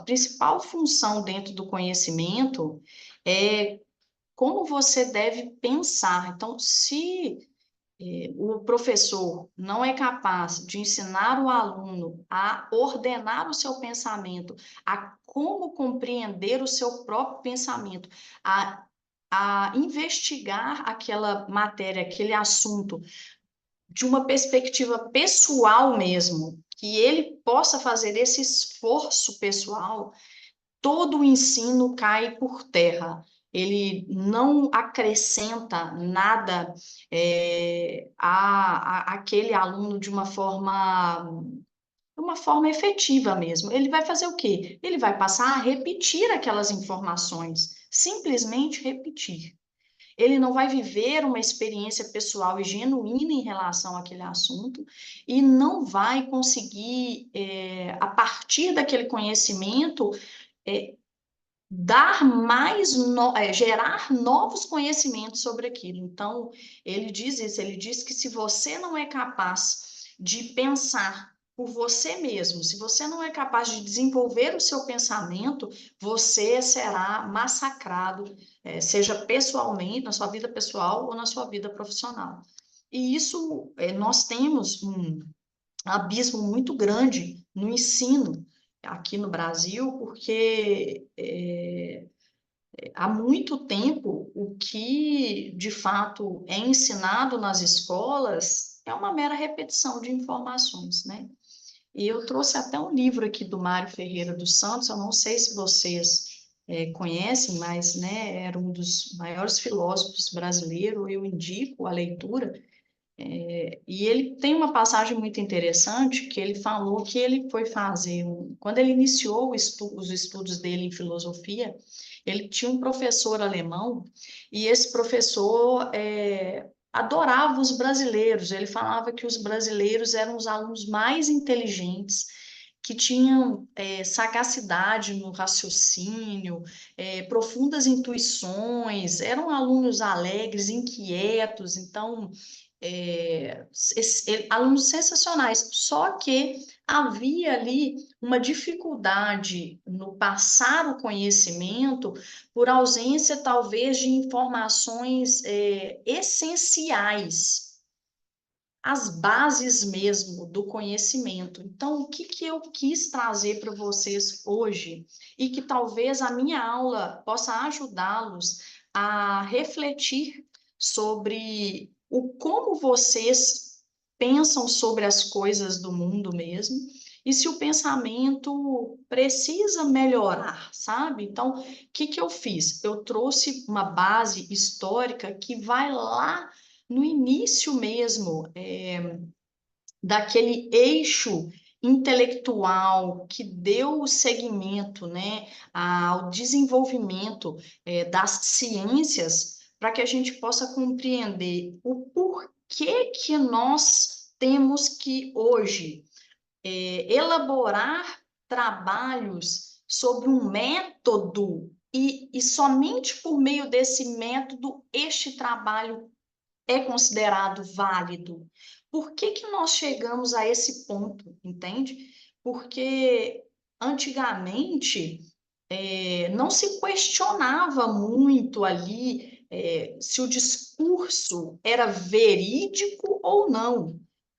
A principal função dentro do conhecimento é como você deve pensar. Então, se o professor não é capaz de ensinar o aluno a ordenar o seu pensamento, a como compreender o seu próprio pensamento, a, a investigar aquela matéria, aquele assunto, de uma perspectiva pessoal mesmo, que ele possa fazer esse esforço pessoal, todo o ensino cai por terra. Ele não acrescenta nada àquele aluno de uma forma efetiva mesmo. Ele vai fazer o quê? Ele vai passar a repetir aquelas informações, simplesmente repetir. Ele não vai viver uma experiência pessoal e genuína em relação àquele assunto e não vai conseguir, a partir daquele conhecimento, é, gerar novos conhecimentos sobre aquilo. Então, ele diz isso, ele diz que se você não é capaz de pensar por você mesmo, se você não é capaz de desenvolver o seu pensamento, você será massacrado, seja pessoalmente, na sua vida pessoal ou na sua vida profissional. E isso, nós temos um abismo muito grande no ensino aqui no Brasil, porque há muito tempo o que de fato é ensinado nas escolas é uma mera repetição de informações, né? E eu trouxe até um livro aqui do Mário Ferreira dos Santos, eu não sei se vocês conhecem, mas né, era um dos maiores filósofos brasileiros, eu indico a leitura. E ele tem uma passagem muito interessante que ele falou que ele foi fazer, quando ele iniciou os estudos dele em filosofia, ele tinha um professor alemão e esse professor adorava os brasileiros. Ele falava que os brasileiros eram os alunos mais inteligentes, que tinham sagacidade no raciocínio, profundas intuições, eram alunos alegres, inquietos, então alunos sensacionais, só que havia ali uma dificuldade no passar o conhecimento por ausência, talvez, de informações essenciais, as bases mesmo do conhecimento. Então, o que que eu quis trazer para vocês hoje e que talvez a minha aula possa ajudá-los a refletir sobre o como vocês pensam sobre as coisas do mundo mesmo e se o pensamento precisa melhorar, sabe? Então, o que que eu fiz? Eu trouxe uma base histórica que vai lá no início mesmo, daquele eixo intelectual que deu o segmento, né, ao desenvolvimento, das ciências, para que a gente possa compreender o porquê que nós temos que hoje elaborar trabalhos sobre um método e somente por meio desse método este trabalho é considerado válido. Por que que nós chegamos a esse ponto, entende? Porque antigamente não se questionava muito ali se o discurso era verídico ou não.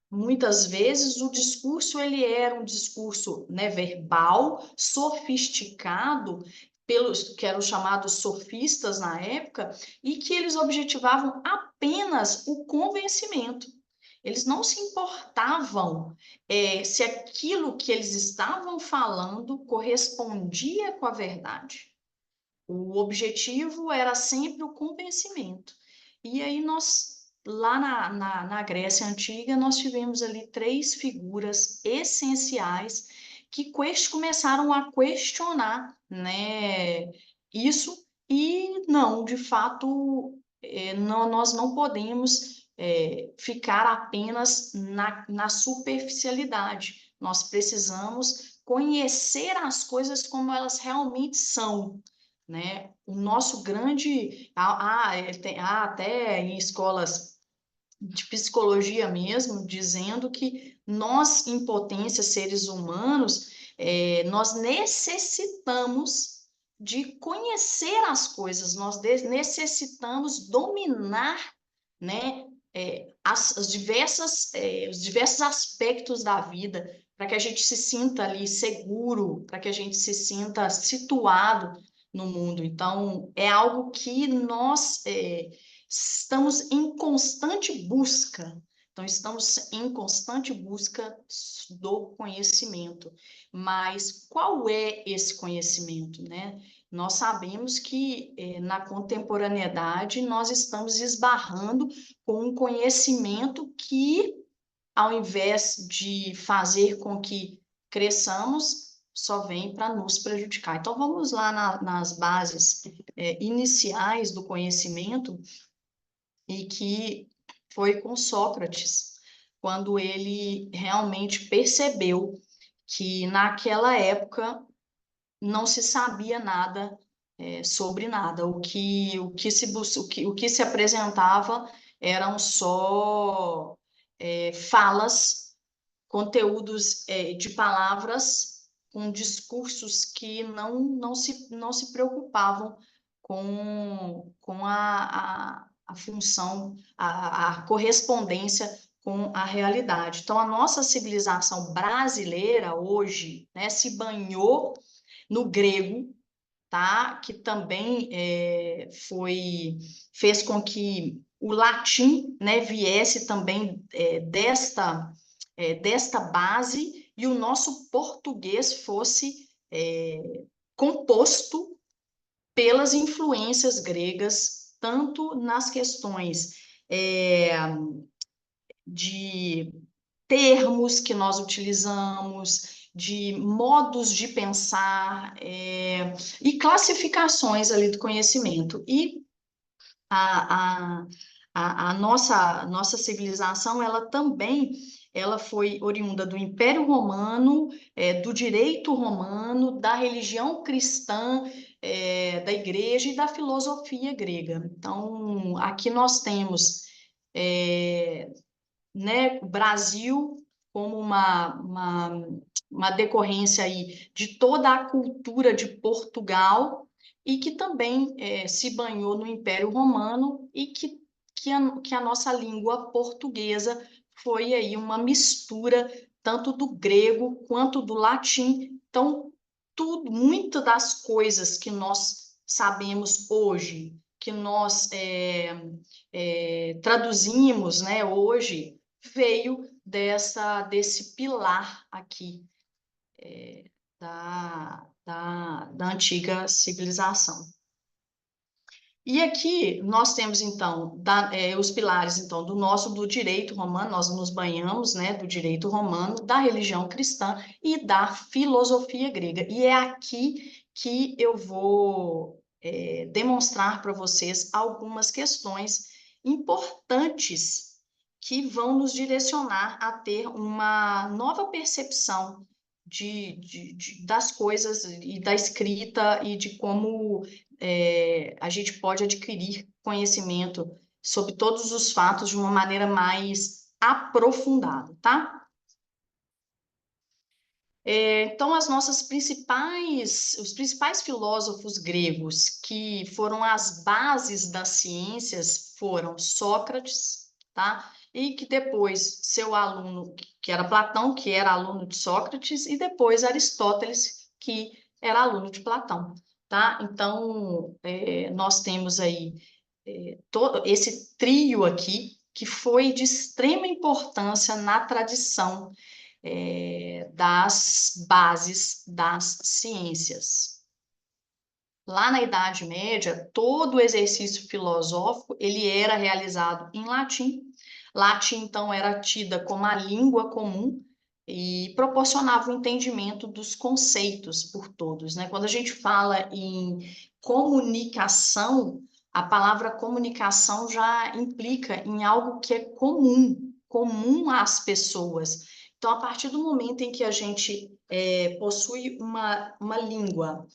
Muitas vezes o discurso ele era um discurso, né, verbal, sofisticado, pelos que eram chamados sofistas na época, e que eles objetivavam apenas o convencimento. Eles não se importavam se aquilo que eles estavam falando correspondia com a verdade. O objetivo era sempre o convencimento. E aí lá na Grécia Antiga, nós tivemos ali três figuras essenciais que começaram a questionar, né, isso, e não, de fato, nós não podemos ficar apenas na superficialidade. Nós precisamos conhecer as coisas como elas realmente são, né? O nosso grande... há até em escolas de psicologia mesmo, dizendo que nós, em potência, seres humanos, Nós necessitamos de conhecer as coisas, nós necessitamos dominar, né, os diversos aspectos da vida, para que a gente se sinta ali seguro, para que a gente se sinta situado no mundo. Então, é algo que nós estamos em constante busca. Então, estamos em constante busca do conhecimento. Mas qual é esse conhecimento, né? Nós sabemos que na contemporaneidade nós estamos esbarrando com um conhecimento que, ao invés de fazer com que cresçamos, só vem para nos prejudicar. Então, vamos lá nas bases iniciais do conhecimento, e que foi com Sócrates, quando ele realmente percebeu que naquela época não se sabia nada sobre nada. O que se apresentava eram só falas, conteúdos de palavras com discursos que não se preocupavam com a função, a correspondência com a realidade. Então, a nossa civilização brasileira hoje, né, se banhou no grego, tá? Que também fez com que o latim, né, viesse também desta base, e o nosso português fosse composto pelas influências gregas, tanto nas questões de termos que nós utilizamos, de modos de pensar e classificações ali do conhecimento. E a, a nossa civilização, ela foi oriunda do Império Romano, do direito romano, da religião cristã, da igreja e da filosofia grega. Então, aqui nós temos né, o Brasil como uma decorrência aí de toda a cultura de Portugal, e que também se banhou no Império Romano, e que a nossa língua portuguesa foi aí uma mistura tanto do grego quanto do latim. Então, muitas das coisas que nós sabemos hoje, que nós traduzimos, né, hoje, veio desse pilar aqui da antiga civilização. E aqui nós temos, então, os pilares, então, do direito romano. Nós nos banhamos, né, do direito romano, da religião cristã e da filosofia grega. E é aqui que eu vou demonstrar para vocês algumas questões importantes que vão nos direcionar a ter uma nova percepção das coisas e da escrita, e de como a gente pode adquirir conhecimento sobre todos os fatos de uma maneira mais aprofundada, tá? Então, os principais filósofos gregos que foram as bases das ciências foram Sócrates, tá? E que depois seu aluno, que era Platão, que era aluno de Sócrates, e depois Aristóteles, que era aluno de Platão, tá? Então, nós temos aí todo esse trio aqui, que foi de extrema importância na tradição das bases das ciências. Lá na Idade Média, todo o exercício filosófico ele era realizado em latim. Latim, então, era tida como a língua comum e proporcionava o entendimento dos conceitos por todos, né? Quando a gente fala em comunicação, a palavra comunicação já implica em algo que é comum às pessoas. Então, a partir do momento em que a gente possui uma língua,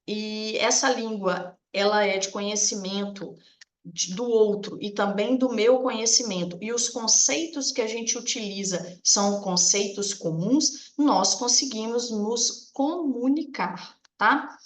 e essa língua ela é de conhecimento do outro e também do meu conhecimento, e os conceitos que a gente utiliza são conceitos comuns, nós conseguimos nos comunicar, tá?